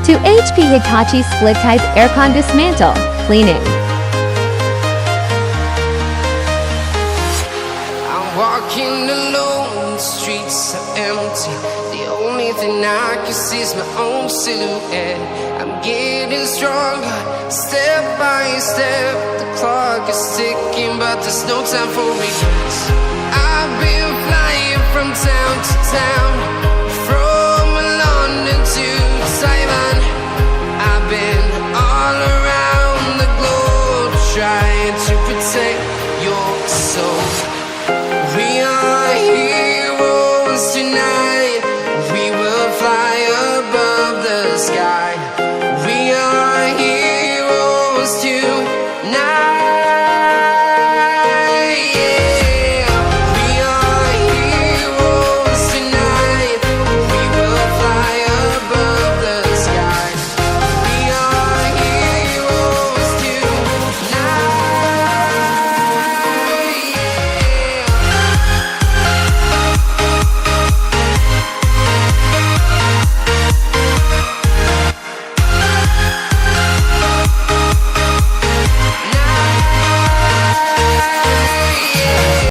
to HP Hitachi split-type aircon dismantle, cleaning. I'm walking alone, the streets are empty. The only thing I can see is my own silhouette. I'm getting stronger, step by step. The clock is ticking, but there's no time for regrets. I've been flying from town to town,